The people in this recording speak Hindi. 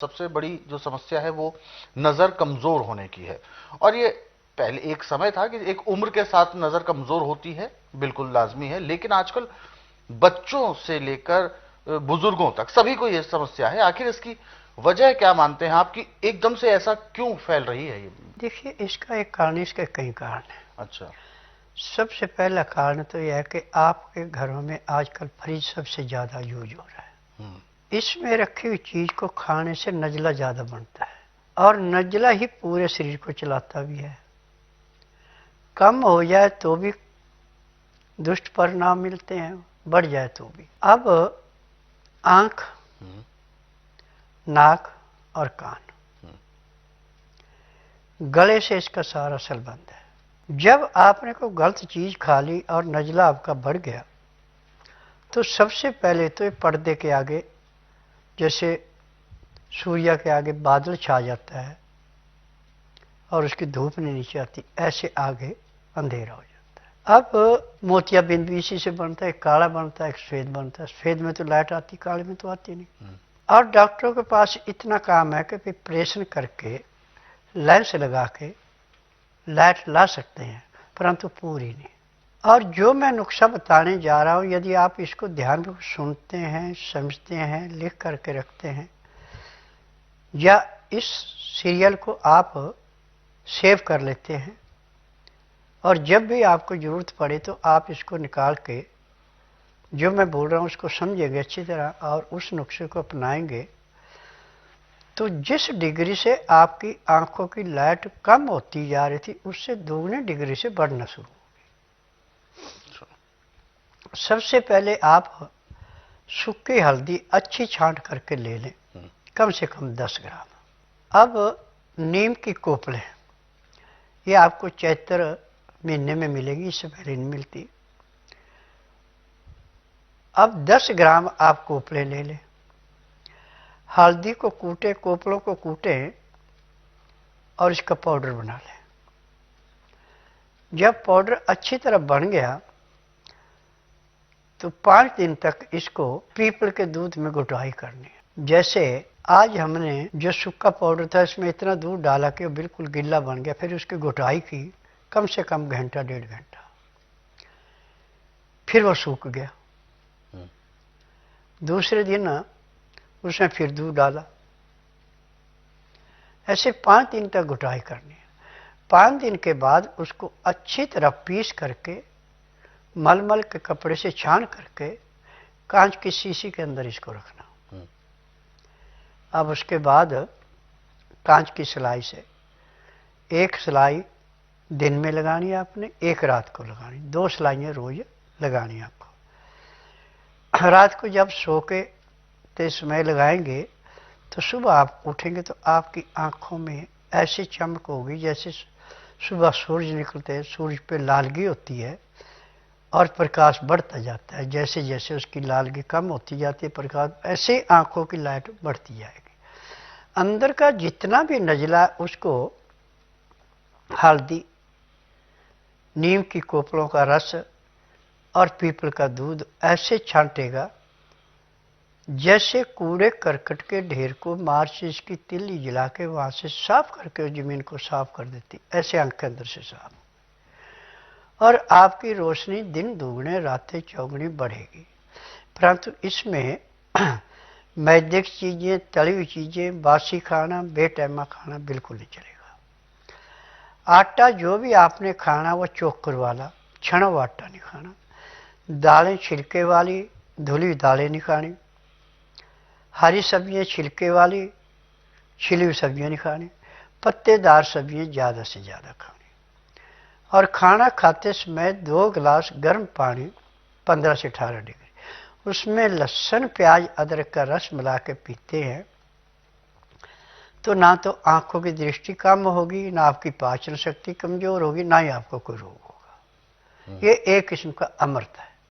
सबसे बड़ी जो समस्या है वो नजर कमजोर होने की है। और ये पहले एक समय था कि एक उम्र के साथ नजर कमजोर होती है, बिल्कुल लाजमी है, लेकिन आजकल बच्चों से लेकर बुजुर्गों तक सभी को ये समस्या है। आखिर इसकी वजह क्या मानते हैं आपकी, एकदम से ऐसा क्यों फैल रही है ये? देखिए, इसका एक कारण, इसके कई कारण है। अच्छा। सबसे पहला कारण तो यह है कि आपके घरों में आजकल फ्रिज सबसे ज्यादा यूज हो रहा है। इसमें रखी हुई चीज को खाने से नजला ज्यादा बनता है, और नजला ही पूरे शरीर को चलाता भी है। कम हो जाए तो भी दुष्ट परिणाम मिलते हैं, बढ़ जाए तो भी। अब आंख, नाक और कान, गले से इसका सारा संबंध है। जब आपने कोई गलत चीज खा ली और नजला आपका बढ़ गया, तो सबसे पहले तो ये पर्दे के आगे, जैसे सूर्य के आगे बादल छा जाता है और उसकी धूप नहीं नीचे आती, ऐसे आगे अंधेरा हो जाता है। अब मोतियाबिंद भी इसी से बनता है, काला बनता है, एक सफेद बनता है। सफेद में तो लाइट आती, काले में तो आती नहीं। और डॉक्टरों के पास इतना काम है कि प्रिपरेशन करके लेंस लगा के लाइट ला सकते हैं, परंतु पूरी नहीं। और जो मैं नुस्खा बताने जा रहा हूं, यदि आप इसको ध्यान में सुनते हैं, समझते हैं, लिख करके रखते हैं, या इस सीरियल को आप सेव कर लेते हैं, और जब भी आपको जरूरत पड़े तो आप इसको निकाल के जो मैं बोल रहा हूं उसको समझेंगे अच्छी तरह और उस नुस्खे को अपनाएंगे, तो जिस डिग्री से आपकी आंखों की लाइट कम होती जा रही थी, उससे दोगुनी डिग्री से बढ़ना शुरू हो गई। सबसे पहले आप सूखी हल्दी अच्छी छांट करके ले लें, कम से कम 10 ग्राम। अब नीम की कोपलें, ये आपको चैत्र महीने में मिलेगी, इससे पहले नहीं मिलती। अब 10 ग्राम आप कोपले ले लें, हल्दी को कूटे, कोपलों को कूटे और इसका पाउडर बना लें। जब पाउडर अच्छी तरह बन गया तो 5 दिन तक इसको पीपल के दूध में घुटाई करनी है। जैसे आज हमने जो सूखा पाउडर था इसमें इतना दूध डाला कि वो बिल्कुल गिल्ला बन गया, फिर उसकी घुटाई की कम से कम घंटा 1.5 घंटा, फिर वो सूख गया। दूसरे दिन उसमें फिर दूध डाला, ऐसे 5 दिन तक घुटाई करनी है। 5 दिन के बाद उसको अच्छी तरह पीस करके मलमल के कपड़े से छान करके कांच की शीशी के अंदर इसको रखना। अब उसके बाद कांच की सिलाई से एक सिलाई दिन में लगानी है आपने, एक रात को लगानी, 2 सिलाइयाँ रोज लगानी आपको। रात को जब सो के ते समय लगाएंगे तो सुबह आप उठेंगे तो आपकी आंखों में ऐसी चमक होगी जैसे सुबह सूरज निकलते हैं, सूरज पे लालगी होती है और प्रकाश बढ़ता जाता है। जैसे जैसे उसकी लालगी कम होती जाती है, प्रकाश, ऐसे आंखों की लाइट बढ़ती जाएगी। अंदर का जितना भी नजला उसको हल्दी, नीम की कोपलों का रस और पीपल का दूध ऐसे छांटेगा जैसे कूड़े करकट के ढेर को माचिस की तिल्ली जला के वहां से साफ करके जमीन को साफ कर देती, ऐसे आंख के अंदर से साफ। और आपकी रोशनी दिन दुगने रातें चौगुनी बढ़ेगी। परंतु इसमें मैदे की चीजें, तली हुई चीजें, बासी खाना, बेटैमा खाना बिल्कुल नहीं चलेगा। आटा जो भी आपने खाना वो चोकर वाला, छना हुआ आटा नहीं खाना। दालें छिलके वाली, धुली दालें नहीं खानी। हरी सब्जियां छिलके वाली, छिली हुई सब्जियां नहीं खानी। पत्तेदार सब्जियां ज्यादा से ज्यादा खानी। और खाना खाते समय 2 गिलास गर्म पानी 15 से 18 डिग्री, उसमें लहसुन, प्याज, अदरक का रस मिला के पीते हैं तो ना तो आंखों की दृष्टि कम होगी, ना आपकी पाचन शक्ति कमजोर होगी, ना ही आपको कोई रोग होगा। ये एक किस्म का अमृत है।